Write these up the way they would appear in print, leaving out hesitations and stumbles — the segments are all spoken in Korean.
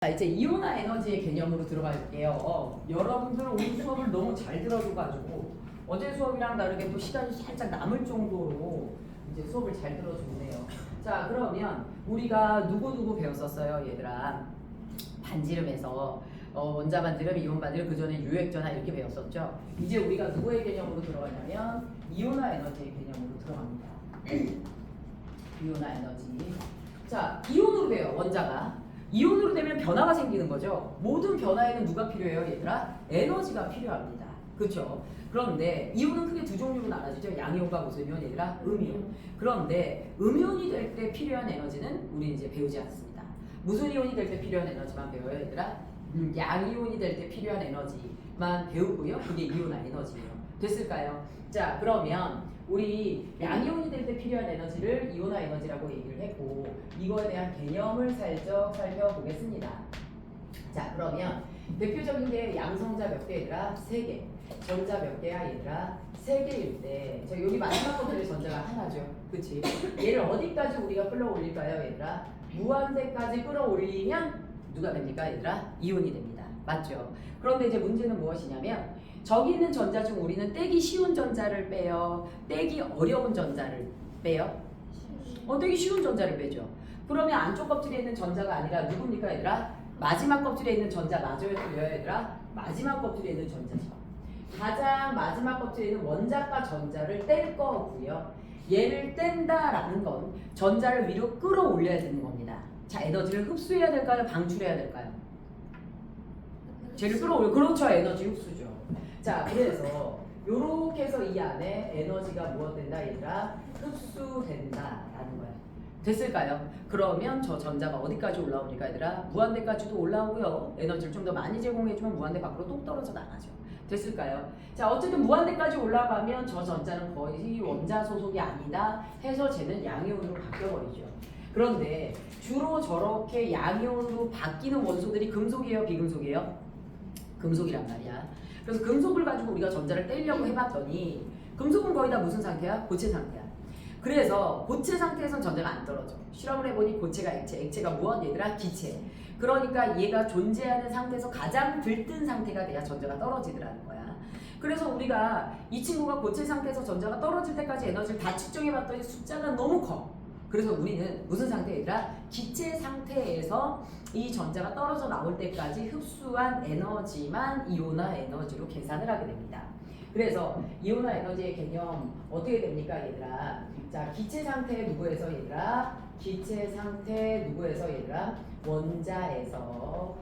자, 이제 이온화 에너지의 개념으로 들어갈게요. 여러분들 오늘 수업을 너무 잘 들어줘가지고 어제 수업이랑 다르게 또 시간이 살짝 남을 정도로 이제 수업을 잘 들어줬네요. 자, 그러면 우리가 누구 배웠었어요, 얘들아? 반지름에서 원자 반지름, 이온 반지름, 그 전에 유액전화 이렇게 배웠었죠. 이제 우리가 누구의 개념으로 들어가냐면 이온화 에너지의 개념으로 들어갑니다. 이온화 에너지. 자, 이온으로 돼요, 원자가. 이온으로 되면 변화가 생기는 거죠. 모든 변화에는 누가 필요해요, 얘들아? 에너지가 필요합니다. 그렇죠? 그런데 이온은 크게 두 종류로 나눠지죠. 양이온과 무슨 이온, 얘들아? 음이온. 그런데 음이온이 될 때 필요한 에너지는 우리 이제 배우지 않습니다. 무슨 이온이 될 때 필요한 에너지만 배워요, 얘들아? 양이온이 될 때 필요한 에너지만 배우고요. 그게 이온화 에너지예요. 됐을까요? 자, 그러면 우리 양이온이 될 때 필요한 에너지를 이온화 에너지라고 얘기를 했고, 이거에 대한 개념을 살짝 살펴보겠습니다. 자, 그러면 대표적인 게 양성자 몇 개, 얘들아? 3개. 전자 몇 개야, 얘들아? 3개일 때, 자, 여기 마지막 것들의 전자가 하나죠. 그치? 얘를 어디까지 우리가 끌어올릴까요, 얘들아? 무한대까지 끌어올리면 누가 됩니까, 얘들아? 이온이 됩니다. 맞죠? 그런데 이제 문제는 무엇이냐면, 저기 있는 전자 중 우리는 떼기 쉬운 전자를 빼요? 떼기 어려운 전자를 빼요? 떼기 쉬운 전자를 빼죠. 그러면 안쪽 껍질에 있는 전자가 아니라 누굽니까, 얘들아? 마지막 껍질에 있는 전자 맞아요, 틀려요, 얘들아? 마지막 껍질에 있는 전자죠. 가장 마지막 껍질에 있는 원자과 전자를 뗄 거고요. 얘를 뗀다라는 건 전자를 위로 끌어올려야 되는 겁니다. 자, 에너지를 흡수해야 될까요? 방출해야 될까요? 쟤를 끌어올려. 그렇죠, 에너지 흡수죠. 자, 그래서 요렇게 해서 이 안에 에너지가 무엇 된다, 얘들아? 흡수된다라는 거야. 됐을까요? 그러면 저 전자가 어디까지 올라오니까, 얘들아? 무한대까지도 올라오고요. 에너지를 좀 더 많이 제공해주면 무한대 밖으로 똑 떨어져 나가죠. 됐을까요? 자, 어쨌든 무한대까지 올라가면 저 전자는 거의 원자 소속이 아니다 해서 쟤는 양이온으로 바뀌어버리죠. 그런데 주로 저렇게 양이온으로 바뀌는 원소들이 금속이에요, 비금속이에요? 금속이란 말이야. 그래서 금속을 가지고 우리가 전자를 떼려고 해봤더니 금속은 거의 다 무슨 상태야? 고체 상태야. 그래서 고체 상태에선 전자가 안 떨어져. 실험을 해보니 고체가 액체, 액체가 무엇? 얘들아? 기체. 그러니까 얘가 존재하는 상태에서 가장 들뜬 상태가 돼야 전자가 떨어지더라는 거야. 그래서 우리가 이 친구가 고체 상태에서 전자가 떨어질 때까지 에너지를 다 측정해봤더니 숫자가 너무 커. 그래서 우리는 무슨 상태, 얘들아? 기체 상태에서 이 전자가 떨어져 나올 때까지 흡수한 에너지만 이온화 에너지로 계산을 하게 됩니다. 그래서 이온화 에너지의 개념 어떻게 됩니까, 얘들아? 자, 기체 상태 누구에서, 얘들아? 기체 상태 누구에서, 얘들아? 원자에서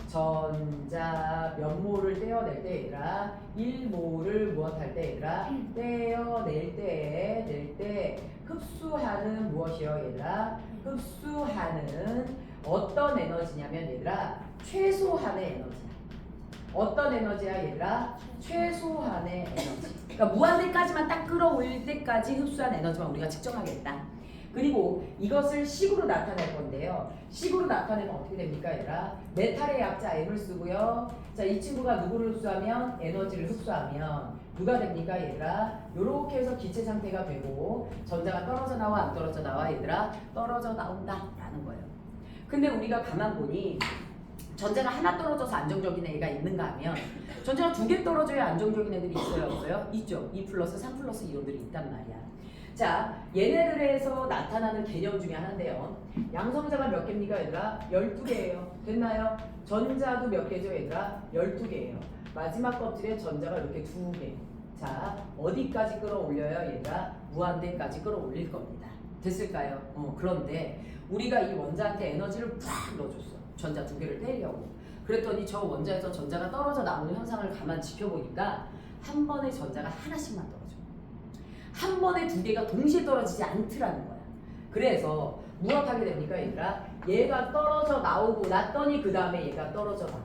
전자 몇 몰을 떼어낼 때, 얘들아? 1몰을 무엇할 때, 얘들아? 떼어낼 때 흡수하는 무엇이요, 얘들아? 흡수하는 어떤 에너지냐면, 얘들아? 최소한의 에너지야. 어떤 에너지야, 얘들아? 최소한의 에너지. 그러니까 무한대까지만 딱 끌어올릴 때까지 흡수한 에너지만 우리가 측정하겠다. 그리고 이것을 식으로 나타낼 건데요. 식으로 나타내면 어떻게 됩니까, 얘들아? 메탈의 약자 M을 쓰고요. 자, 이 친구가 누구를 흡수하면? 에너지를 흡수하면 누가 됩니까, 얘들아? 요렇게 해서 기체 상태가 되고 전자가 떨어져 나와, 안 떨어져 나와, 얘들아? 떨어져 나온다 라는 거예요. 근데 우리가 가만 보니 전자가 하나 떨어져서 안정적인 애가 있는가 하면 전자가 2개 떨어져야 안정적인 애들이 있어요, 없어요? 있죠. 2 플러스 3 플러스 이온들이 있단 말이야. 자, 얘네들에서 나타나는 개념 중에 하나인데요. 양성자가 몇 개입니까, 얘들아? 12개예요. 됐나요? 전자도 몇 개죠, 얘들아? 12개예요. 마지막 껍질에 전자가 이렇게 2개. 자, 어디까지 끌어올려요, 얘들아? 무한대까지 끌어올릴 겁니다. 됐을까요? 그런데 우리가 이 원자한테 에너지를 팍 넣어줬어. 전자 2개를 떼려고. 그랬더니 저 원자에서 전자가 떨어져 나오는 현상을 가만 지켜보니까 한 번에 전자가 하나씩만 떨어져. 한 번에 2개가 동시에 떨어지지 않더라는 거야. 그래서 무엇하게 됩니까, 얘들아? 얘가 떨어져 나오고 났더니 그 다음에 얘가 떨어져 나와.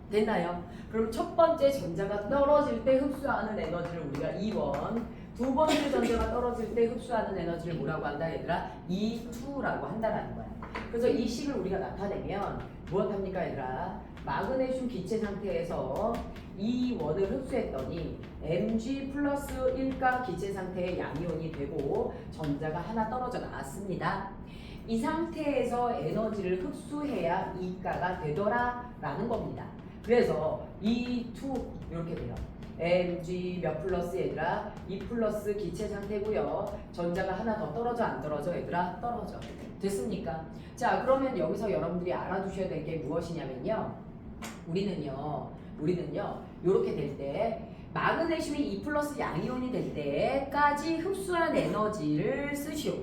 됐나요? 그럼 첫 번째 전자가 떨어질 때 흡수하는 에너지를 우리가 E1, 두 번째 전자가 떨어질 때 흡수하는 에너지를 뭐라고 한다, 얘들아? E2라고 한다는 거야. 그래서 이 식을 우리가 나타내면 무엇합니까, 얘들아? 마그네슘 기체 상태에서 E1을 흡수했더니 Mg 플러스 1가 기체 상태의 양이온이 되고 전자가 하나 떨어져 나왔습니다. 이 상태에서 에너지를 흡수해야 이가가 되더라라는 겁니다. 그래서 E2 이렇게 돼요. mg 몇 플러스 얘들아 2 플러스 기체 상태고요. 전자가 하나 더 떨어져 안 떨어져 얘들아? 떨어져. 됐습니까? 자 그러면 여기서 여러분들이 알아두셔야 될 게 무엇이냐면요. 우리는요 이렇게 될 때 마그네슘이 2 플러스 양이온이 될 때까지 흡수한 에너지를 쓰시오.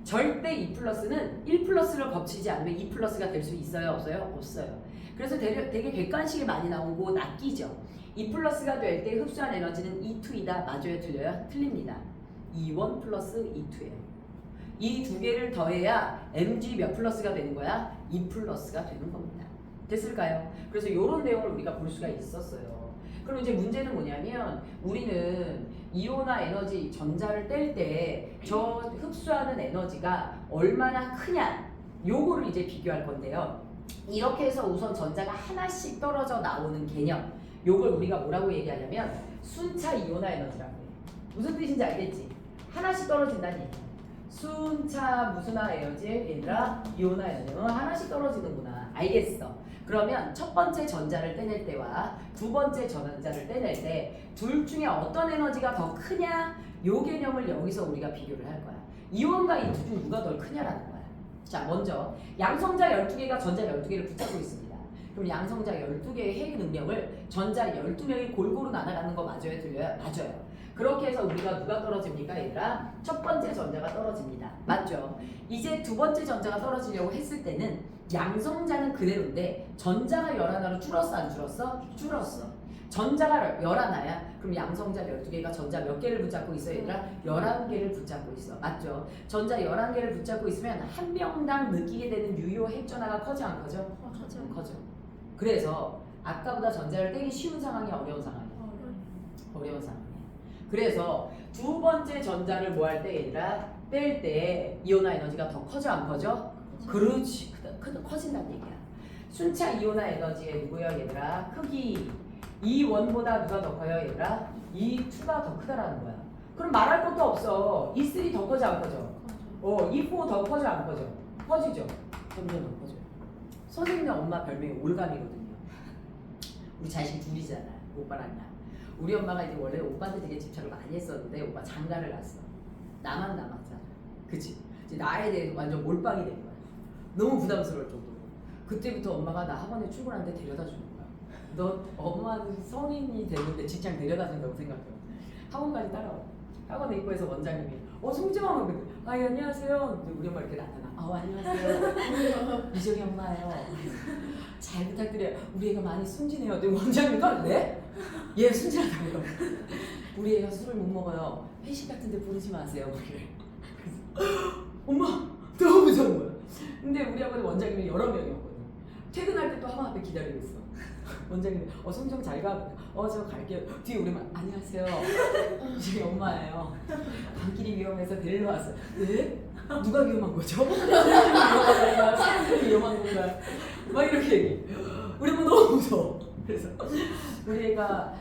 절대 2 플러스는 1 플러스를 거치지 않으면 2 플러스가 될 수 있어요? 없어요? 없어요. 그래서 되게 객관식이 많이 나오고 낚이죠. 2 플러스가 될 때 흡수한 에너지는 E2이다. 맞아요? 틀려요? 틀립니다. E1 플러스 E2예요. 이 두 개를 더해야 mg 몇 플러스가 되는 거야? 2 플러스가 되는 겁니다. 됐을까요? 그래서 이런 내용을 우리가 볼 수가 있었어요. 그럼 이제 문제는 뭐냐면 우리는 이온화 에너지 전자를 뗄 때 저 흡수하는 에너지가 얼마나 크냐 요거를 이제 비교할 건데요. 이렇게 해서 우선 전자가 하나씩 떨어져 나오는 개념 요걸 우리가 뭐라고 얘기하냐면 순차 이온화 에너지라고 해요. 무슨 뜻인지 알겠지? 하나씩 떨어진다는 얘기야. 순차 무슨화 에너지? 얘들아 이온화 에너지 하나씩 떨어지는구나. 알겠어. 그러면 첫 번째 전자를 떼낼 때와 두 번째 전자를 떼낼 때 둘 중에 어떤 에너지가 더 크냐? 요 개념을 여기서 우리가 비교를 할 거야. 이온과 이 두 중 누가 더 크냐라는 거야. 자 먼저 양성자 12개가 전자 12개를 붙잡고 있습니다. 그럼 양성자 12개의 핵 능력을 전자 12명이 골고루 나눠가는 거 맞아요? 틀려요? 맞아요. 그렇게 해서 우리가 누가 떨어집니까 얘들아? 첫 번째 전자가 떨어집니다. 맞죠? 이제 두 번째 전자가 떨어지려고 했을 때는 양성자는 그대로인데 전자가 11하로 줄었어 안 줄었어? 줄었어. 전자가 11하야. 그럼 양성자 12개가 전자 몇 개를 붙잡고 있어 얘들아? 11개를 붙잡고 있어. 맞죠? 전자 11개를 붙잡고 있으면 한 명당 느끼게 되는 유효 핵전하가 커져 안 커져? 커져. 그래서 아까보다 전자를 떼기 쉬운 상황이 어려운 상황이야? 어려운 상황이야. 그래서 두 번째 전자를 뭐 할 때 얘들아? 뗄 때 이온화 에너지가 더 커져 안 커져? 그렇지. 커진다는 얘기야. 순차 이온화 에너지의 누구야 얘들아? 크기. E1보다 누가 더 커요 얘들아? E2가 더 크다라는 거야. 그럼 말할 것도 없어. E3 더 커져 안 커져? E4 더 커져 안 커져? 커지죠. 점점 더 커져요. 선생님 엄마 별명이 올감이거든요. 우리 자식 둘이잖아. 오빠랑 나. 우리 엄마가 이제 원래 오빠한테 되게 집착을 많이 했었는데 오빠 장가를 갔어. 나만 남았잖아. 그치? 이제 나에 대해 완전 몰빵이 된 거야. 너무 부담스러울 정도로. 그때부터 엄마가 나 학원에 출근하는데 데려다 주는 거야. 너 엄마는 성인이 됐는데 직장 데려다 준다고 생각해. 학원까지 따라와. 학원 입구에서 원장님이 송지영 그래. 안녕하세요. 근데 우리 엄마 이렇게 나타나. 안녕하세요. 미정이 엄마예요. 잘 부탁드려요. 우리 애가 많이 순진해요. 근데 원장님가 네? 얘 순진하다고요. 우리 애가 술을 못 먹어요. 회식 같은데 부르지 마세요. 그래서 엄마 너무 무서운 거야. 근데 우리 아버지 원장님이 여러 명이었거든. 퇴근할 때 또 학원 앞에 기다리고 있어. 원장님이 송정 잘 가. 저 갈게요. 뒤에 우리 엄마 안녕하세요. 저희 엄마예요. 밤길이 위험해서 데리러 왔어요. 네? 누가 위험한 거죠? 사람들이 위험한 건가요? 막 이렇게 얘기해. 우리 엄마 너무 무서워. 그래서 우리 애가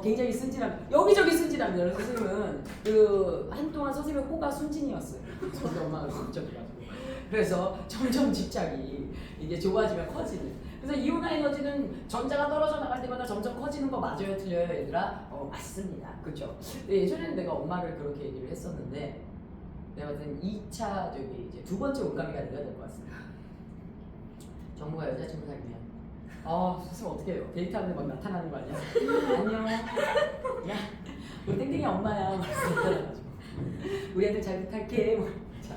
굉장히 순진한 여기저기 순진합니다. 선생님은 한동안 선생님의 호가 순진이었어요. 저희 엄마가 순진해가지고 그래서 점점 집착이 이게 좋아지면 커지는. 그래서 이온화 에너지는 전자가 떨어져 나갈 때마다 점점 커지는 거 맞아요, 틀려요, 얘들아? 맞습니다, 그렇죠? 예전에는 내가 엄마를 그렇게 얘기를 했었는데 내가 봤을 땐 2차 이제 두 번째 올가미가 내가 될 것 같습니다. 정부가 여자친구 사귀면 선생님 어떻게 해요? 데이트하는데 막 나타나는 거 아니야? 안녕. 야, 우리 땡땡이 엄마야. 말씀하셔가지고 우리 애들 잘 부탁해. 자,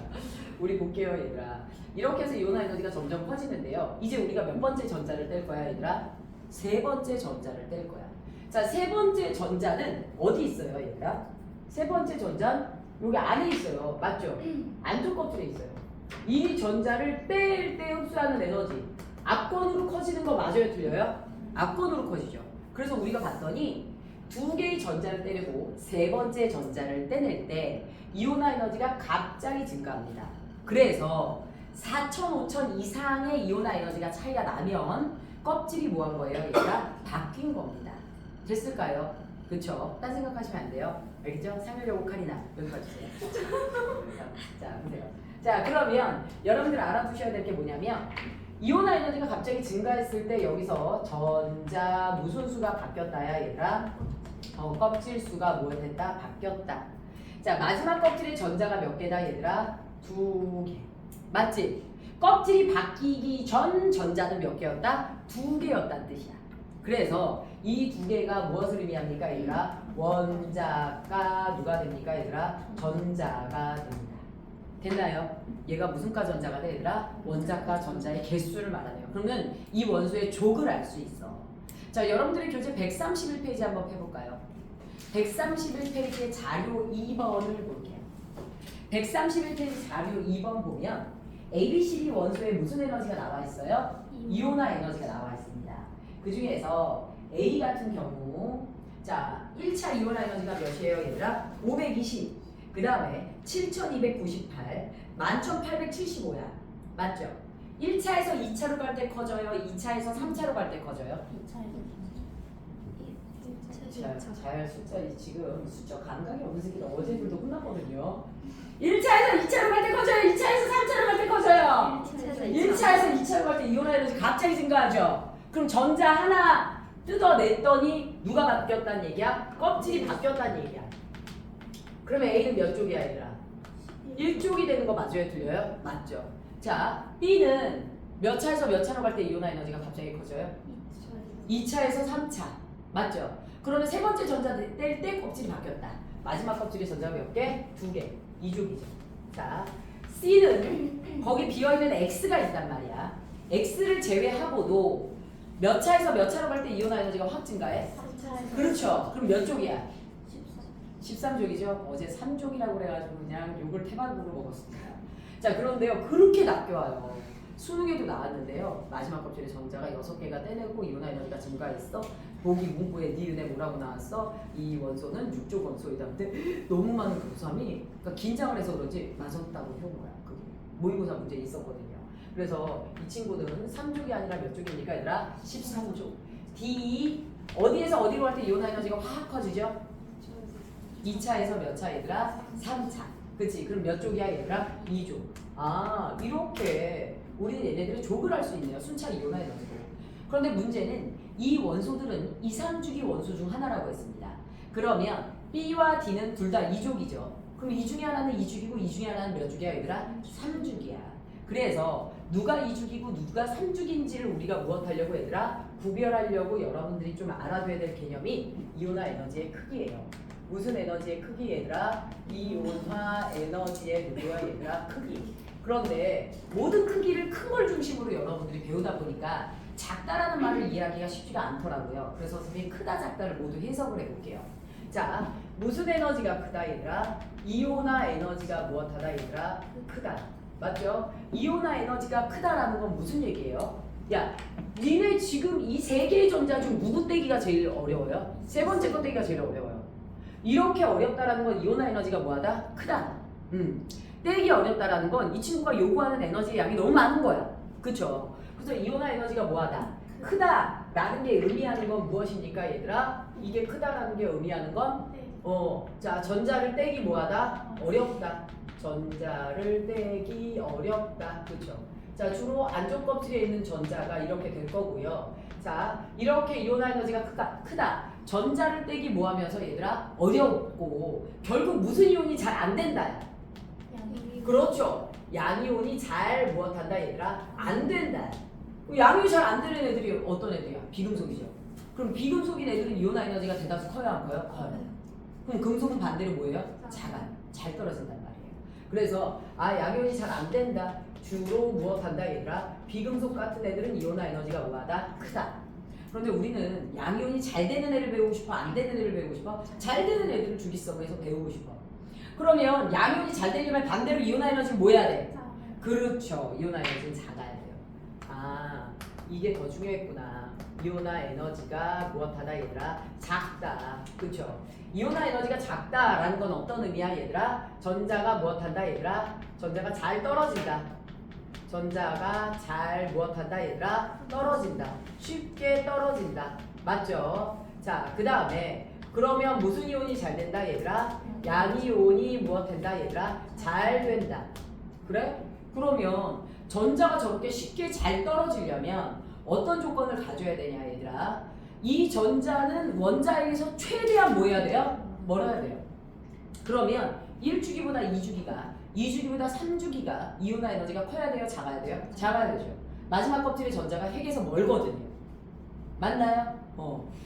우리 볼게요, 얘들아. 이렇게 해서 이온화 에너지가 점점 커지는데요. 이제 우리가 몇 번째 전자를 뗄 거야, 얘들아? 세 번째 전자를 뗄 거야. 자, 세 번째 전자는 어디 있어요, 얘들아? 세 번째 전자는 여기 안에 있어요. 맞죠? 안쪽 껍질에 있어요. 이 전자를 뗄 때 흡수하는 에너지. 앞권으로 커지는 거 맞아요? 틀려요? 앞권으로 커지죠. 그래서 우리가 봤더니 두 개의 전자를 떼내고 세 번째 전자를 떼낼 때 이온화 에너지가 갑자기 증가합니다. 그래서 4,000, 5,000 이상의 이온화 에너지가 차이가 나면 껍질이 뭐 한 거예요? 얘가 바뀐 겁니다. 됐을까요? 그쵸? 딴 생각하시면 안 돼요. 알겠죠? 상여력 오카리나 여기 봐주세요. 자, 보세요. 자, 그러면 여러분들 알아두셔야 될 게 뭐냐면 이온화 에너지가 갑자기 증가했을 때 여기서 전자 무슨 수가 바뀌었다야 얘들아? 껍질 수가 뭐 됐다? 바뀌었다. 자, 마지막 껍질의 전자가 몇 개다 얘들아? 2개. 맞지? 껍질이 바뀌기 전 전자는 몇 개였다? 2개였다는 뜻이야. 그래서 이 2개가 무엇을 의미합니까 얘들아? 원자가 누가 됩니까 얘들아? 전자가 됩니다. 됐나요? 얘가 무슨 가 전자가 돼 얘들아? 원자과 전자의 개수를 말하네요. 그러면 이 원소의 족을 알 수 있어. 자, 여러분들의 교재 131페이지 한번 펴볼까요? 131페이지의 자료 2번을 볼게요. 131페이지 자료 2번 보면 ABCD 원소에 무슨 에너지가 나와 있어요? 이온화 에너지가 나와 있습니다. 그 중에서 A 같은 경우 자 1차 이온화 에너지가 몇이에요 얘들아? 520. 그 다음에 7298, 11875야. 맞죠? 1차에서 2차로 갈 때 커져요? 2차에서 3차로 갈 때 커져요? 잘 숫자 지금 숫자 감각이 없는 새끼들 어제들도 혼났거든요. 1차에서 2차로 갈 때 커져요? 2차에서 3차로 갈 때 커져요? 1차에서 2차로 갈 때 이온화 에너지 갑자기 증가하죠? 그럼 전자 하나 뜯어냈더니 누가 바뀌었다는 얘기야? 껍질이 바뀌었다는 얘기야. 그러면 A는 몇 쪽이야 얘들아? 1쪽이 되는 거 맞아요? 틀려요? 맞죠? 자, B는 몇 차에서 몇 차로 갈 때 이온화 에너지가 갑자기 커져요? 2차에서 3차. 맞죠? 그러면 세 번째 전자 뗄 때 껍질이 바뀌었다. 마지막 껍질의 전자가 몇 개? 2개. 2족이죠. 자, C는 거기 비어있는 X가 있단 말이야. X를 제외하고도 몇 차에서 몇 차로 갈 때 이온화 에너지가 확 증가해? 3차에서. 그렇죠. 그럼 몇 쪽이야? 13족이죠. 어제 3족이라고 그래가지고 그냥 욕을 태반으로 먹었습니다. 자, 그런데요. 그렇게 낚여와요. 수능에도 나왔는데요. 마지막 껍질에 전자가 6개가 떼내고 이온화 에너지가 증가했어. 보기 문구에 니은에 뭐라고 나왔어? 이 원소는 6족 원소이다. 근데 너무 많은 교수함이 그러니까 긴장을 해서 그런지 맞았다고 해온 거야. 그게 모의고사 문제에 있었거든요. 그래서 이 친구들은 3족이 아니라 몇 족입니까 얘들아? 13족. D 어디에서 어디로 갈 때 이온화 에너지가 확 커지죠? 2차에서 몇 차 얘들아? 3차. 그치? 그럼 몇 족이야 얘들아? 2족. 아, 이렇게 우리는 얘네들의 족을 알 수 있네요. 순차 이온화 에너지고. 그런데 문제는 이 원소들은 2, 3주기 원소 중 하나라고 했습니다. 그러면 B와 D는 둘 다 2족이죠. 그럼 이 중에 하나는 2주기고 이 중에 하나는 몇 주기야 얘들아? 3주기야. 그래서 누가 2주기고 누가 3주기인지를 우리가 무엇하려고 얘들아? 구별하려고 여러분들이 좀 알아둬야 될 개념이 이온화 에너지의 크기예요. 무슨 에너지의 크기 얘들아? 이온화 에너지의 누구야 얘들아? 크기. 그런데 모든 크기를 큰 걸 중심으로 여러분들이 배우다 보니까 작다라는 말을 이해하기가 쉽지가 않더라고요. 그래서 선생님이 크다 작다를 모두 해석을 해볼게요. 자, 무슨 에너지가 크다 얘들아? 이온화 에너지가 무엇하다 얘들아? 크다. 맞죠? 이온화 에너지가 크다라는 건 무슨 얘기예요? 야, 니네 지금 이 세 개의 전자 중 누구 떼기가 제일 어려워요? 세 번째 거 떼기가 제일 어려워요. 이렇게 어렵다라는 건 이온화 에너지가 뭐하다? 크다. 떼기 어렵다라는 건 이 친구가 요구하는 에너지의 양이 너무 많은 거야. 그쵸? 그래서 이온화 에너지가 뭐하다? 크다라는 게 의미하는 건 무엇입니까 얘들아? 이게 크다라는 게 의미하는 건 자, 전자를 떼기 뭐하다? 어렵다. 전자를 떼기 어렵다. 그쵸? 자, 주로 안쪽 껍질에 있는 전자가 이렇게 될 거고요. 자, 이렇게 이온화 에너지가 크다. 전자를 떼기 뭐하면서 얘들아? 어렵고 결국 무슨 이온이 잘 안 된다. 그렇죠. 양이온이 잘 무엇한다 얘들아? 안 된다. 양이온이 잘 안 되는 애들이 어떤 애들이야? 비금속이죠. 그럼 비금속인 애들은 이온화 에너지가 대다수 커요 안 커요? 커요. 그럼 금속은 반대로 뭐예요? 작아요. 잘 떨어진단 말이에요. 그래서 양이온이 잘 안 된다. 주로 무엇한다 얘들아? 비금속 같은 애들은 이온화 에너지가 뭐하다? 크다. 그런데 우리는 양이온이 잘 되는 애를 배우고 싶어? 안 되는 애를 배우고 싶어? 잘 되는 애들을 주기성에서 배우고 싶어. 그러면 양이온이 잘 되려면 반대로 이온화 에너지는 뭐 해야 돼? 그렇죠. 이온화 에너지는 작아야 돼요. 아, 이게 더 중요했구나. 이온화 에너지가 무엇하다 얘들아? 작다. 그렇죠. 이온화 에너지가 작다라는 건 어떤 의미야 얘들아? 전자가 무엇한다 얘들아? 전자가 잘 떨어진다. 전자가 잘 무엇한다 얘들아? 떨어진다. 쉽게 떨어진다. 맞죠? 자, 그 다음에 그러면 무슨 이온이 잘 된다 얘들아? 양이온이 무엇된다 얘들아? 잘 된다. 그래? 그러면 전자가 저렇게 쉽게 잘 떨어지려면 어떤 조건을 가져야 되냐 얘들아? 이 전자는 원자에서 최대한 뭐 해야 돼요? 멀어야 돼요. 그러면 1주기보다 2주기가 2주기보다 3주기가 이온화 에너지가 커야 돼요? 작아야 돼요? 작아야 되죠. 마지막 껍질의 전자가 핵에서 멀거든요. 맞나요?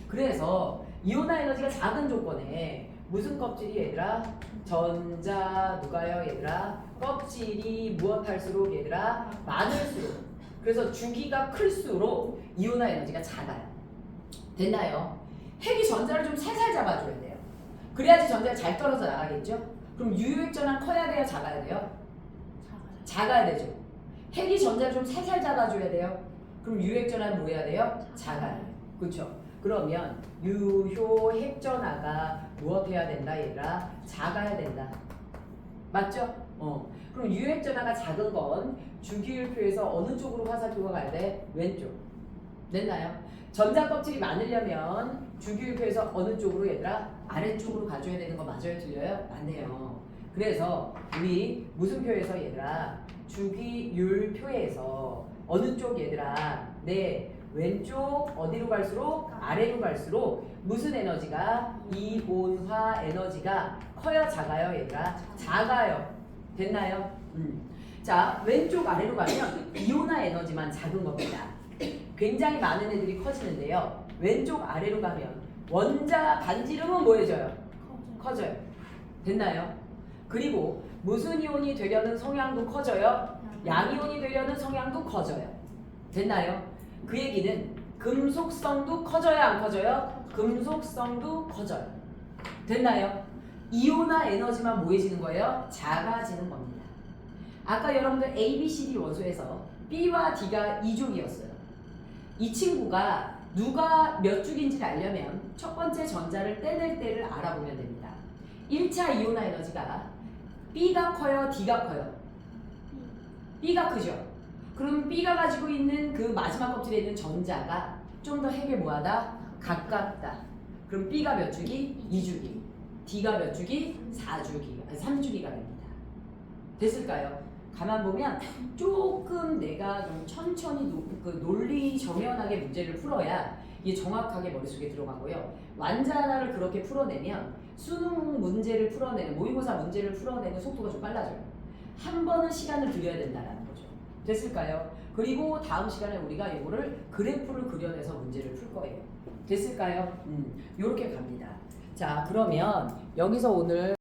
그래서 이온화 에너지가 작은 조건에 무슨 껍질이 얘들아? 전자 누가요 얘들아? 껍질이 무엇할수록 얘들아? 많을수록. 그래서 주기가 클수록 이온화 에너지가 작아요. 됐나요? 핵이 전자를 좀 살살 잡아줘야 돼요. 그래야지 전자가 잘 떨어져 나가겠죠? 그럼 유효핵 전환 커야 돼요? 작아야 돼요? 작아야 되죠. 핵이 전자를 좀 살살 잡아줘야 돼요. 그럼 유효핵 전환 뭐 해야 돼요? 작아야 돼요. 그렇죠? 그러면 유효 핵전화가 무엇 해야 된다 얘들아? 작아야 된다. 맞죠? 그럼 유효 핵전화가 작은 건 주기율표에서 어느 쪽으로 화살표가 가야 돼? 왼쪽. 됐나요? 전자 껍질이 많으려면 주기율표에서 어느 쪽으로 얘들아? 아래쪽으로 가줘야 되는 거 맞아요? 틀려요? 맞네요. 그래서 우리 무슨 표에서 얘들아? 주기율표에서 어느 쪽 얘들아? 네. 왼쪽 어디로 갈수록 아래로 갈수록 무슨 에너지가 이온화 에너지가 커요 작아요 얘들아? 작아요. 됐나요? 자 왼쪽 아래로 가면 이온화 에너지만 작은 겁니다. 굉장히 많은 애들이 커지는데요. 왼쪽 아래로 가면 원자 반지름은 뭐해져요? 커져요. 됐나요? 그리고 무슨 이온이 되려는 성향도 커져요? 양이온이 되려는 성향도 커져요. 됐나요? 그 얘기는 금속성도 커져요 안 커져요? 금속성도 커져요. 됐나요? 이온화 에너지만 뭐해지는 거예요? 작아지는 겁니다. 아까 여러분들 A, B, C, D 원소에서 B와 D가 2족이었어요. 이 친구가 누가 몇 쪽인지를 알려면 첫 번째 전자를 떼낼 때를 알아보면 됩니다. 1차 이온화 에너지가 B가 커요? D가 커요? B가 크죠? 그럼 B가 가지고 있는 그 마지막 껍질에 있는 전자가 좀 더 핵에 뭐하다? 가깝다. 그럼 B가 몇 주기? 2주기. D가 몇 주기? 4주기. 아니 3주기가 됩니다. 됐을까요? 가만 보면 조금 내가 좀 천천히 논리 정연하게 문제를 풀어야 이게 정확하게 머릿속에 들어가고요. 완자를 그렇게 풀어내면 수능 문제를 풀어내는 모의고사 문제를 풀어내는 속도가 좀 빨라져요. 한 번은 시간을 들여야 된다는 거죠. 됐을까요? 그리고 다음 시간에 우리가 이거를 그래프를 그려내서 문제를 풀 거예요. 됐을까요? 이렇게 갑니다. 자, 그러면 여기서 오늘